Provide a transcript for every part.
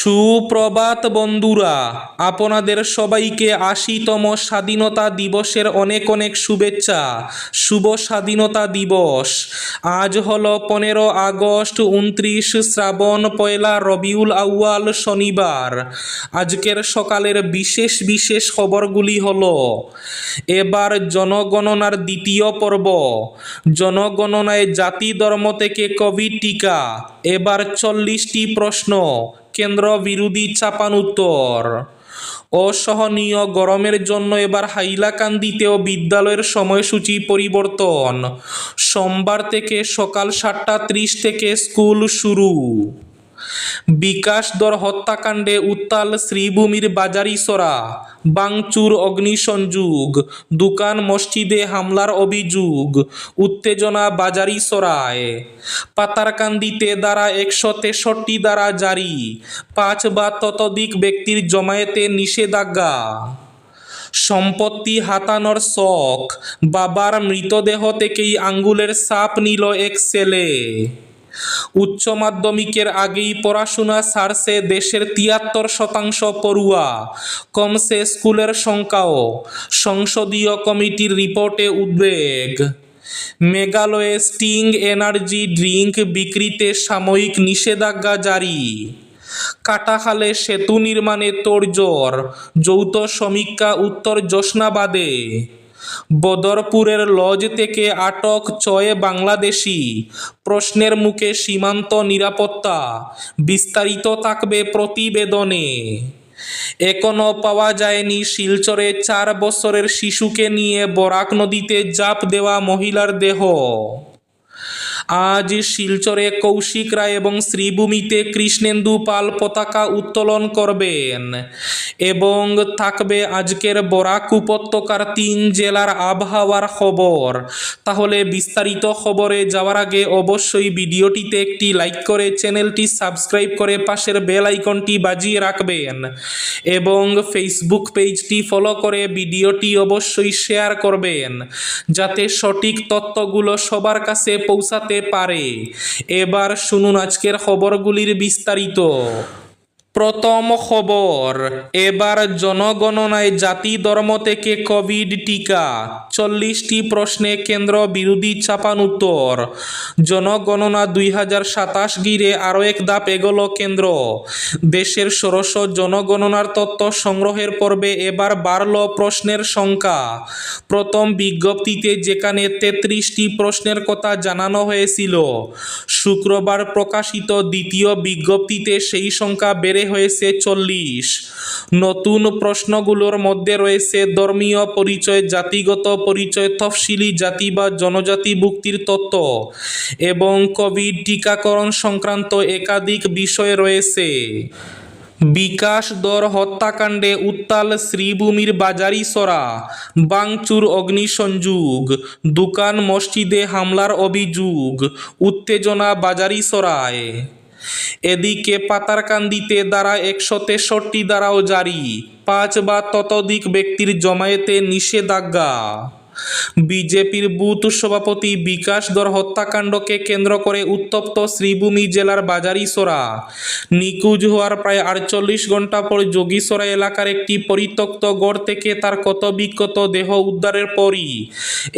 সুপ্রভাত বন্ধুরা, আপনাদের সবাইকে ৮০তম স্বাধীনতা দিবসের অনেক অনেক শুভেচ্ছা। শুভ স্বাধীনতা দিবস। আজ হলো ১৫ আগস্ট, ২৯ শ্রাবণ, পয়লা রবিউল আউয়াল, শনিবার। আজকের সকালের বিশেষ বিশেষ খবরগুলি হলো: এবার জনগণনার দ্বিতীয় পর্ব। জনগণনায় জাতি ধর্ম থেকে কোভিড টিকা। এবার ৪০টি প্রশ্ন, কেন্দ্র বিরোধী চাপানুত্তর। অসহনীয় গরমের জন্য এবার হাইলাকান্দিতেও বিদ্যালয়ের সময়সূচি পরিবর্তন। সোমবার থেকে সকাল ৭টা ৩০ থেকে স্কুল শুরু। বিকাশ দর হত্যাকাণ্ডে উত্তাল শ্রীভূমির বাজারিছড়া। ভাঙচুর, অগ্নিসংযোগ, দোকান মসজিদে হামলার অভিযোগ, উত্তেজনা বাজারিছড়ায়। পাতারকান্দিতে ধারা ১৬৩ ধারা জারি। ৫ বা ততোধিক ব্যক্তির জমায়েতে নিষেধাজ্ঞা। সম্পত্তি হাতানোর শখ, বাবার মৃতদেহ থেকেই আঙ্গুলের ছাপ নিল এক ছেলে। উচ্চ মাধ্যমিকের আগেই পড়াশোনা ছাড়ছে দেশের ৭৩% পড়ুয়া। কমছে স্কুলের সংখ্যাও। সংসদীয় কমিটির রিপোর্টে উদ্বেগ। মেঘালয়ে স্টিং এনার্জি ড্রিঙ্ক বিক্রিতে সাময়িক নিষেধাজ্ঞা জারি। কাটাখালে সেতু নির্মাণে তোড়জোড়, যৌথ সমীক্ষা উত্তর জোসনাবাদে। বদরপুরের লজ থেকে আটক ৬ বাংলাদেশি। প্রশ্নের মুখে সীমান্ত নিরাপত্তা। বিস্তারিত থাকবে প্রতিবেদনে। এখনো পাওয়া যায়নি শিলচরে ৪ বছরের শিশুকে নিয়ে বরাক নদীতে ঝাঁপ দেওয়া মহিলার দেহ। আজ শিলচরে কৌশিক রায় এবং শ্রীভূমিতে কৃষ্ণেন্দু পাল পতাকা উত্তোলন করবেন। এবং থাকবে আজকের বরাক উপত্যকার ৩ জেলার আবহাওয়ার খবর। তাহলে বিস্তারিত খবরে যাওয়ার আগে অবশ্যই ভিডিওটিতে একটি লাইক করে চ্যানেলটি সাবস্ক্রাইব করে পাশের বেল আইকনটি বাজিয়ে রাখবেন এবং ফেসবুক পেজটি ফলো করে ভিডিওটি অবশ্যই শেয়ার করবেন, যাতে সঠিক তথ্যগুলো সবার কাছে পৌঁছাতে পারে। এবার শুনুন আজকের খবরগুলির বিস্তারিত। প্রথম খবর, এবার জনগণনায় জাতি ধর্ম থেকে কোভিড টিকা। ৪০টি প্রশ্নে কেন্দ্র বিরোধী চাপানুত্তর। জনগণনা ২০২৭ ঘিরে আরও এক ধাপ এগোল কেন্দ্র। দেশের ষোড়শ জনগণনার তথ্য সংগ্রহের পর্বে এবার বাড়ল প্রশ্নের সংখ্যা। প্রথম বিজ্ঞপ্তিতে যেখানে ৩৩টি প্রশ্নের কথা জানানো হয়েছিল, শুক্রবার প্রকাশিত দ্বিতীয় বিজ্ঞপ্তিতে সেই সংখ্যা বেড়ে হয়েছে ৪০। নতুন প্রশ্নগুলোর মধ্যে রয়েছে ধর্মীয় পরিচয়, জাতিগত পরিচয়, তফসিলি জাতি বা জনজাতিভুক্তির তথ্য এবং কোভিড টিকাকরণ সংক্রান্ত একাধিক বিষয় রয়েছে। বিকাশ দর হত্যাকাণ্ডে উত্তাল শ্রীভূমির বাজারিছড়া। ভাঙচুর, অগ্নিসংযোগ, দোকান মসজিদে হামলার অভিযোগ, উত্তেজনা বাজারিছড়ায়। এদিকে পাতারকান্দিতে ধারা ১৬৩ ধারাও জারি। ৫ বা ততোধিক ব্যক্তির জমায়েতে নিষেধাজ্ঞা। বিজেপির বুথ সভাপতি বিকাশ দর হত্যাকাণ্ডকে কেন্দ্র করে উত্তপ্ত শ্রীভূমি জেলার বাজারিছড়া। নিখোঁজ হওয়ার প্রায় ৪৮ ঘণ্টা পর যোগীছড়া এলাকার একটি পরিত্যক্ত ঘর থেকে তার ক্ষতবিক্ষত দেহ উদ্ধারের পরই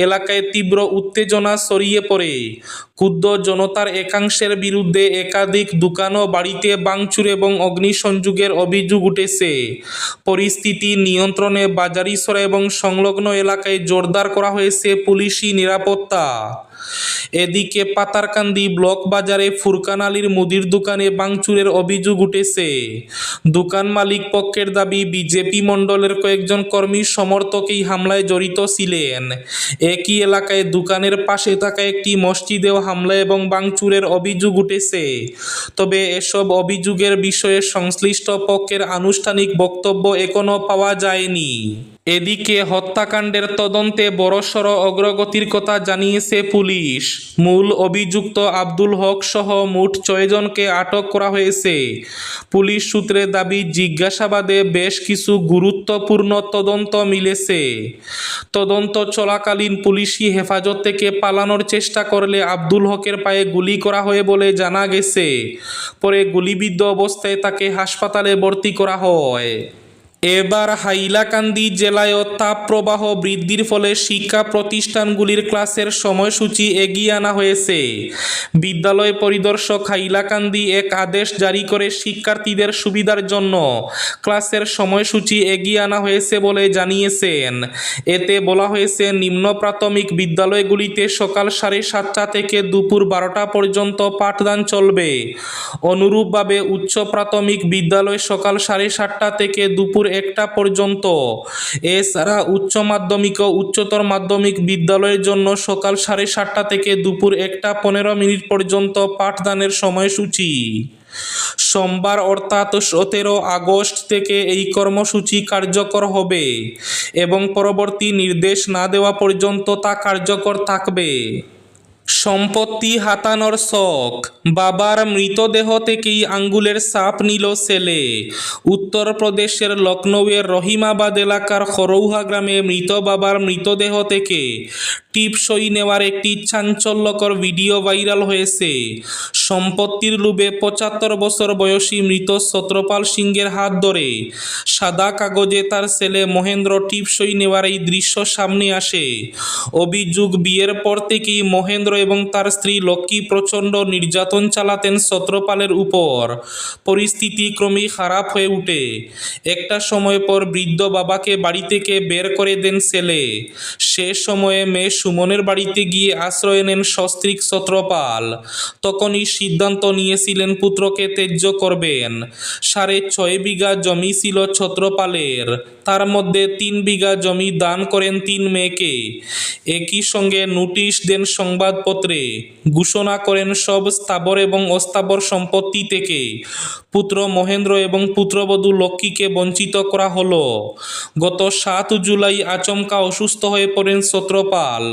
এলাকায় তীব্র উত্তেজনা ছড়িয়ে পড়ে। ক্ষুব্ধ জনতার একাংশের বিরুদ্ধে একাধিক দোকান ও বাড়িতে ভাঙচুর এবং অগ্নিসংযোগের অভিযোগ উঠেছে। পরিস্থিতি নিয়ন্ত্রণে বাজারিছড়া এবং সংলগ্ন এলাকায় জোরদার করা হয়েছে পুলিশি নিরাপত্তা। এদিকে পাতারকান্দি ব্লক বাজারে ফুরকান আলীর মুদির দোকানে ভাঙচুরের অভিযোগ উঠেছে। দোকান মালিক পক্ষের দাবি, বিজেপি মণ্ডলের কয়েকজন কর্মী সমর্থক এই হামলায় জড়িত ছিলেন। একই এলাকায় দোকানের পাশে থাকা একটি মসজিদেও হামলা এবং ভাঙচুরের অভিযোগ উঠেছে। তবে এসব অভিযোগের বিষয়ে সংশ্লিষ্ট পক্ষের আনুষ্ঠানিক বক্তব্য এখনো পাওয়া যায়নি। এদিকে হত্যাকাণ্ডের তদন্তে বড়সড় অগ্রগতির কথা জানিয়েছে পুলিশ। মূল অভিযুক্ত আব্দুল হক সহ মোট 6 জনকে আটক করা হয়েছে। পুলিশ সূত্রে দাবি, জিজ্ঞাসাবাদে বেশ কিছু গুরুত্বপূর্ণ তদন্ত মিলেছে। তদন্ত চলাকালীন পুলিশি হেফাজত থেকে পালানোর চেষ্টা করলে আব্দুল হকের পায়ে গুলি করা হয় বলে জানা গেছে। পরে গুলিবিদ্ধ অবস্থায় তাকে হাসপাতালে ভর্তি করা হয়। এবার হাইলাকান্দি জেলায়ও তাপপ্রবাহ বৃদ্ধির ফলে শিক্ষা প্রতিষ্ঠানগুলির ক্লাসের সময়সূচি এগিয়ে আনা হয়েছে। বিদ্যালয় পরিদর্শক হাইলাকান্দি এক আদেশ জারি করে শিক্ষার্থীদের সুবিধার জন্য ক্লাসের সময়সূচি এগিয়ে আনা হয়েছে বলে জানিয়েছেন। এতে বলা হয়েছে, নিম্ন প্রাথমিক বিদ্যালয়গুলিতে সকাল 7:30 থেকে দুপুর 12টা পর্যন্ত পাঠদান চলবে। অনুরূপভাবে উচ্চ প্রাথমিক বিদ্যালয় সকাল 7:30 থেকে দুপুর 1টা পর্যন্ত। এছাড়া উচ্চ মাধ্যমিক ও উচ্চতর মাধ্যমিক বিদ্যালয়ের জন্য সকাল 7:30 থেকে দুপুর 1টা 15 পর্যন্ত পাঠদানের সময়সূচি। সোমবার অর্থাৎ 17 আগস্ট থেকে এই কর্মসূচি কার্যকর হবে এবং পরবর্তী নির্দেশ না দেওয়া পর্যন্ত তা কার্যকর থাকবে। সম্পত্তি হাতানোর শখ, বাবার মৃতদেহ থেকেই আঙ্গুলের ছাপ নিল ছেলে। উত্তরপ্রদেশের লখনৌয়ের রহিমাবাদ এলাকার খরৌহা গ্রামে মৃত বাবার মৃতদেহ থেকে টিপসই নেওয়ার একটি চাঞ্চল্যকর ভিডিও ভাইরাল হয়েছে। সম্পত্তির লোভে 75 বছর বয়সী মৃত ছত্রপাল সিংয়ের হাত ধরে সাদা কাগজে তার ছেলে মহেন্দ্র টিপসই নেওয়ার এই দৃশ্য সামনে আসে। অভিযোগ, বিয়ের পর থেকেই মহেন্দ্র এবং তার স্ত্রী লক্ষ্মী প্রচণ্ড নির্যাতন চালাতেন ছত্রপালের উপর। পরিস্থিতি ক্রমেই খারাপ হয়ে ওঠে। একটা সময় পর বৃদ্ধ বাবাকে বাড়ি থেকে বের করে দেন ছেলে। সে সময়ে মেয়ে সুমনের বাড়িতে গিয়ে আশ্রয় নেন সস্ত্রীক ছত্রপাল। তখনই সিদ্ধান্ত নিয়েছিলেন পুত্রকে ত্যায্য করবেন। 6.5 বিঘা জমি ছিল ছত্রপালের, তার মধ্যে 3 বিঘা জমি দান করেন 3 মেয়েকে। একই সঙ্গে নোটিশ দেন সংবাদপত্রে, ঘোষণা করেন সব স্থাবর এবং অস্থাবর সম্পত্তি থেকে পুত্র মহেন্দ্র এবং পুত্রবধূ লক্ষ্মীকে বঞ্চিত করা হলো। গত 7 জুলাই আচমকা অসুস্থ হয়ে পড়েন ছত্রপাল।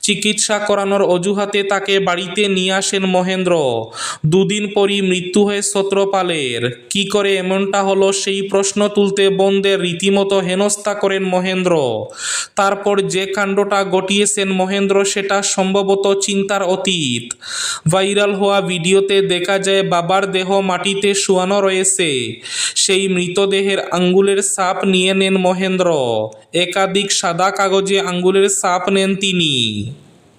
চিকিৎসা করানোর অজুহাতে তাকে বাড়িতে নিয়ে আসেন মহেন্দ্র। 2 দিন পরই মৃত্যু হয় ছত্রপালের। কি করে এমনটা হলো সেই প্রশ্ন তুলতে বোনদের রীতিমতো হেনস্থা করেন মহেন্দ্র। তারপর যে কাণ্ডটা ঘটিয়েছেন মহেন্দ্র, সেটা সম্ভবত চিন্তার অতীত। ভাইরাল হওয়া ভিডিওতে দেখা যায় বাবার দেহ মাটিতে শোয়ানো রয়েছে। সেই মৃতদেহের আঙ্গুলের ছাপ নিয়ে নেন মহেন্দ্র। একাধিক সাদা কাগজে আঙ্গুলের ছাপ নেন তিনি।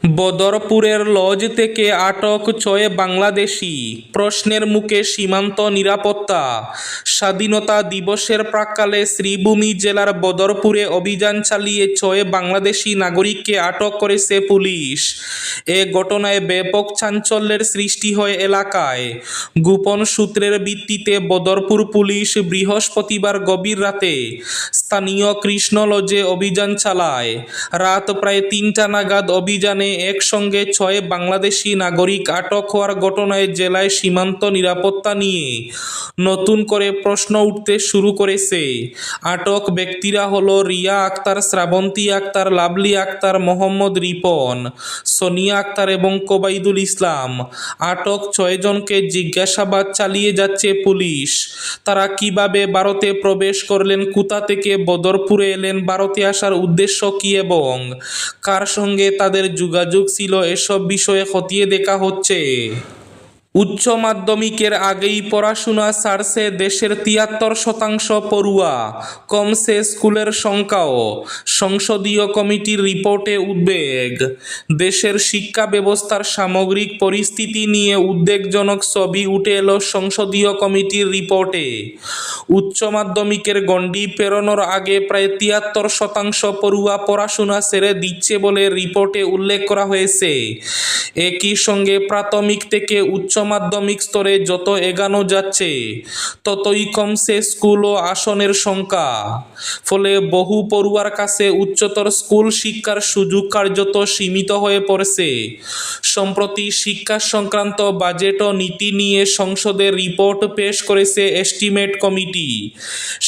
বদরপুরের লজ থেকে আটক 6 বাংলাদেশি, প্রশ্নের মুখে সীমান্ত নিরাপত্তা। স্বাধীনতা দিবসের প্রাক্কালে শ্রীভূমি জেলার বদরপুরে অভিযান চালিয়ে 6 বাংলাদেশি নাগরিককে আটক করেছে পুলিশ। এ ঘটনায় ব্যাপক চাঞ্চল্যের সৃষ্টি হয় এলাকায়। গোপন সূত্রের ভিত্তিতে বদরপুর পুলিশ বৃহস্পতিবার গভীর রাতে স্থানীয় কৃষ্ণ লজে অভিযান চালায়। রাত প্রায় 3টা নাগাদ অভিযানে একসঙ্গে 6 বাংলাদেশি নাগরিক আটক হওয়ার ঘটনায় জেলায় সীমান্ত নিরাপত্তা নিয়ে নতুন করে প্রশ্ন উঠতে শুরু করেছে। আটক ব্যক্তিরা হলো রিয়া আক্তার, শ্রাবন্তী আক্তার, লাভলি আক্তার, মোহাম্মদ রিপন, সোনিয়া আক্তার এবং কোবাইদুল ইসলাম। আটক 6 জনকে জিজ্ঞাসাবাদ চালিয়ে যাচ্ছে পুলিশ। তারা কিভাবে ভারতে প্রবেশ করলেন, কোথা থেকে বদরপুরে এলেন, ভারতে আসার উদ্দেশ্য কি এবং কার সঙ্গে তাদের যোগাযোগ ছিল, এসব বিষয়ে খতিয়ে দেখা হচ্ছে। উচ্চ মাধ্যমিকের আগেই পড়াশোনা ছাড়ছে দেশের 73% পড়ুয়া, কমছে স্কুলের সংখ্যাও। সংসদীয় কমিটির রিপোর্টে উদ্বেগ। দেশের শিক্ষা ব্যবস্থার সামগ্রিক পরিস্থিতি নিয়ে উদ্বেগজনক ছবি উঠে এলো সংসদীয় কমিটির রিপোর্টে। উচ্চ মাধ্যমিকের গণ্ডি পেরোনোর আগে প্রায় 73% পড়ুয়া পড়াশোনা ছেড়ে দিচ্ছে বলে রিপোর্টে উল্লেখ করা হয়েছে। একই সঙ্গে প্রাথমিক থেকে উচ্চ মাধ্যমিক স্তরে যত এগানো যাচ্ছে ততই কমছে স্কুল ও আসনের সংখ্যা। ফলে বহু পড়ুয়ার কাছে উচ্চতর স্কুল শিক্ষার সুযোগ কার্যত সীমিত হয়ে পড়েছে। সম্প্রতি শিক্ষা সংক্রান্ত বাজেট ও নীতি নিয়ে সংসদে রিপোর্ট পেশ করেছে এস্টিমেট কমিটি। কমিটি।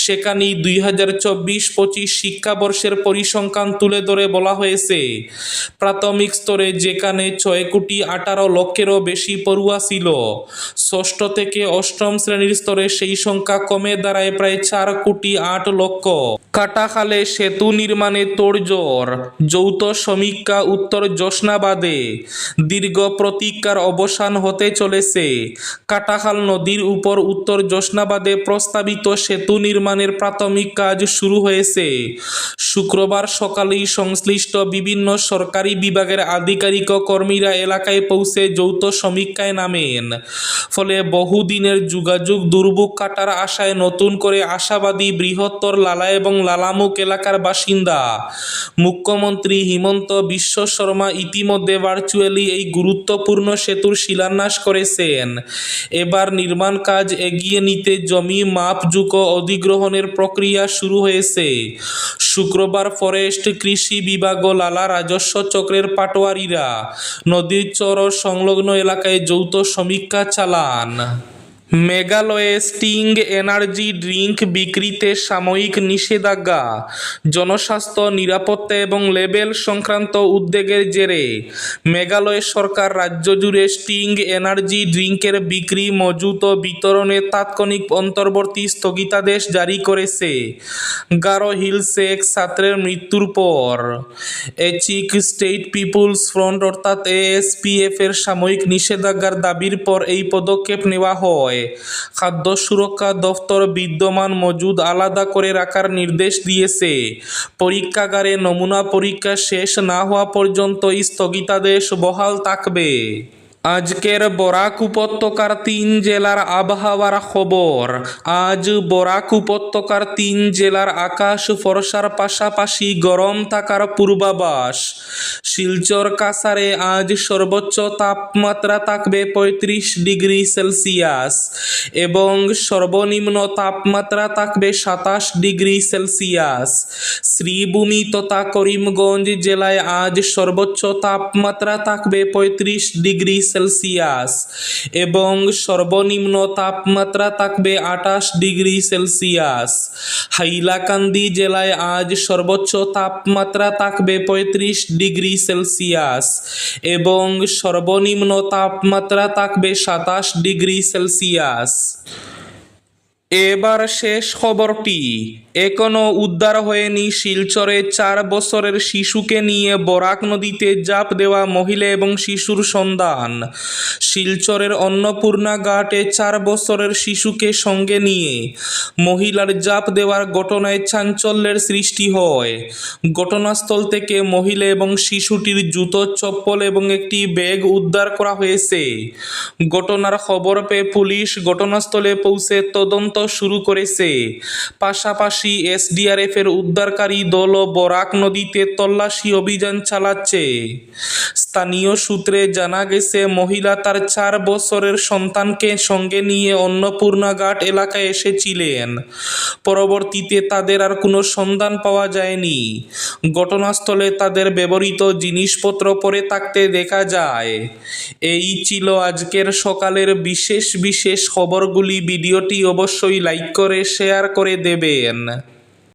সেখানে 2024-25 শিক্ষাবর্ষের পরিসংখ্যান তুলে ধরে বলা হয়েছে, প্রাথমিক স্তরে যেখানে 6,18,00,000-এরও বেশি পড়ুয়া ছিল, ষষ্ঠ থেকে অষ্টম শ্রেণীর স্তরে সেই সংখ্যা কমে দাঁড়ায় প্রায় 4,08,00,000। কাটাখালে সেতু নির্মাণে তোড়জোড়, যৌথ সমীক্ষা উত্তর জোসনাবাদে। দীর্ঘ প্রতীক্ষার অবসান হতে চলেছে। কাটাখাল নদীর উপর উত্তর জোসনাবাদে প্রস্তাবিত সেতু নির্মাণের প্রাথমিক কাজ শুরু হয়েছে। শুক্রবার সকালেই সংশ্লিষ্ট বিভিন্ন সরকারি বিভাগের আধিকারিক ও কর্মীরা এলাকায় পৌঁছে যৌথ সমীক্ষায় নামেন। ফলে বহুদিনের যোগাযোগ দুর্ভোগ কাটার আশায় নতুন করে আশাবাদী বৃহত্তর লালা এবং লালামুখ এলাকার বাসিন্দা। মুখ্যমন্ত্রী হিমন্ত বিশ্ব শর্মা ইতিমধ্যে ভার্চুয়ালি এই গুরুত্বপূর্ণ সেতুর শিলান্যাস করেছেন। এবার নির্মাণ কাজ এগিয়ে নিতে জমি মাপজোক ও অধিগ্রহণের প্রক্রিয়া শুরু হয়েছে। শুক্রবার ফরেস্ট, কৃষি বিভাগ ও লালা রাজস্ব চক্রের পাটোয়ারিরা নদীর চর ও সংলগ্ন এলাকায় যৌথ সমীক্ষা চালান। মেঘালয়ে স্টিং এনার্জি ড্রিঙ্ক বিক্রিতে সাময়িক নিষেধাজ্ঞা। জনস্বাস্থ্য, নিরাপত্তা এবং লেবেল সংক্রান্ত উদ্বেগের জেরে মেঘালয় সরকার রাজ্য জুড়ে স্টিং এনার্জি ড্রিঙ্কের বিক্রি, মজুত ও বিতরণে তাৎক্ষণিক অন্তর্বর্তী স্থগিতাদেশ জারি করেছে। গারো হিলসে এক ছাত্রের মৃত্যুর পর এচিক স্টেট পিপুলস ফ্রন্ট অর্থাৎ ASPF এর সাময়িক নিষেধাজ্ঞার দাবির পর এই পদক্ষেপ নেওয়া হয়। খাদ্য সুরক্ষা দফতর বিদ্যমান মজুদ আলাদা করে রাখার নির্দেশ দিয়েছে। পরীক্ষাগারে নমুনা পরীক্ষা শেষ না হওয়া পর্যন্ত স্থগিতাদেশ বহাল থাকবে। আজকের বরাক উপত্যকার 3 জেলার আবহাওয়ার খবর। আজ বরাক উপত্যকার 3 জেলার আকাশ ফরসার পাশাপাশি গরম থাকার পূর্বাভাস। শিলচর, কাছাড়ে আজ সর্বোচ্চ তাপমাত্রা থাকবে 35 ডিগ্রি সেলসিয়াস এবং সর্বনিম্ন তাপমাত্রা থাকবে 27 ডিগ্রি সেলসিয়াস। শ্রীভূমি তথা করিমগঞ্জ জেলায় আজ সর্বোচ্চ তাপমাত্রা থাকবে 35 ডিগ্রি সেলসিয়াস এবং সর্বনিম্ন তাপমাত্রা থাকবে 28 ডিগ্রি সেলসিয়াস। হাইলাকান্দি জেলায় আজ সর্বোচ্চ তাপমাত্রা থাকবে 35 ডিগ্রি সেলসিয়াস এবং সর্বনিম্ন তাপমাত্রা থাকবে 27 ডিগ্রি সেলসিয়াস। এবার শেষ খবরটি। এখনও উদ্ধার হয়নি শিলচরে 4 বছরের শিশুকে নিয়ে বরাক নদীতে ঝাঁপ দেওয়া মহিলা এবং শিশুর সন্ধান। শিলচরের অন্নপূর্ণা ঘাটে 4 বছরের শিশুকে সঙ্গে নিয়ে মহিলার ঝাঁপ দেওয়ার ঘটনায় চাঞ্চল্যের সৃষ্টি হয়। ঘটনাস্থল থেকে মহিলা এবং শিশুটির জুতো, চপ্পল এবং একটি ব্যাগ উদ্ধার করা হয়েছে। ঘটনার খবর পেয়ে পুলিশ ঘটনাস্থলে পৌঁছে তদন্ত শুরু করেছে। পাশাপাশি SDRF এর উদ্ধারকারী দলও বরাক নদীতে তল্লাশি অভিযান চালাচ্ছে। স্থানীয় সূত্রে জানা গেছে, মহিলা তার 4 বছরের সন্তানকে সঙ্গে নিয়ে অন্নপূর্ণা ঘাট এলাকায় এসেছিলেন। পরবর্তীতে তাদের আর কোনো সন্ধান পাওয়া যায়নি। ঘটনাস্থলে তাদের ব্যবহৃত জিনিসপত্র পড়ে থাকতে দেখা যায়। এই ছিল আজকের সকালের বিশেষ খবরগুলি। ভিডিওটি অবশ্যই লাইক করে শেয়ার করে দেবেন।